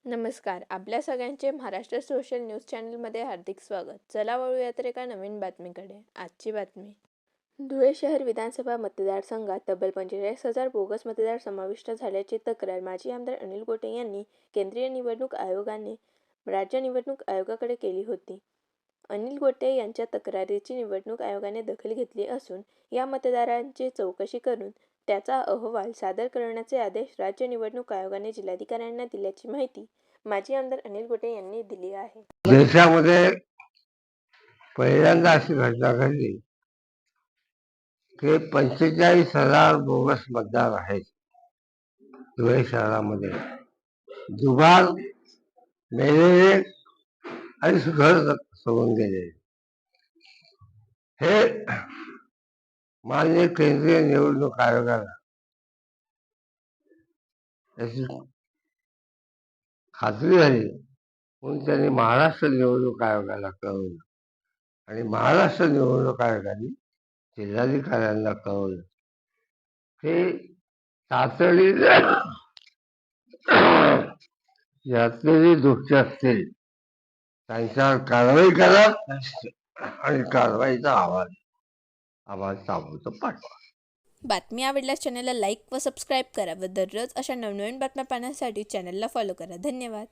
नमस्कार. आपल्या सगळ्यांचे महाराष्ट्र सोशल न्यूज चॅनलमध्ये हार्दिक स्वागत. चला वळूया तर एका नवीन बातमीकडे. आजची बातमी. धुळे शहर विधानसभा मतदारसंघात तब्बल 45,000 बोगस मतदार समाविष्ट झाल्याची तक्रार माजी आमदार अनिल गोटे यांनी केंद्रीय निवडणूक आयोगाने राज्य निवडणूक आयोगाकडे केली होती. अनिल गोटे यांच्या तक्रारीची निवडणूक आयोगाने दखल घेतली असून या मतदारांची चौकशी करून त्याचा अहवाल सादर करण्याचे आदेश राज्य निवडणूक आयोगाने जिल्हाधिकाऱ्यांना दिल्याची माहिती माजी आमदार अनिल गोटे यांनी दिली आहे. देशामध्ये पहिल्यांदा अशी घटना घडली की 45,000 बोगस मतदार आहेत धुळे शहरामध्ये. दुबार मेलेले आणि घर सोडून गेलेले. हे माननीय केंद्रीय निवडणूक आयोगाला याची खात्री झाली म्हणून त्यांनी महाराष्ट्र निवडणूक आयोगाला कळवलं आणि महाराष्ट्र निवडणूक आयोगाने जिल्हाधिकाऱ्यांना कळवलं. हे तातडीने यातलेली दोषी असतील त्यांच्यावर कारवाई करा आणि कारवाईचा आवाज ताबडतोब पाठवा. बातमी आवडल्यास चॅनलला लाईक व सबस्क्राईब करा व दररोज अशा नवनवीन बातम्या पाहण्यासाठी चॅनलला फॉलो करा. धन्यवाद.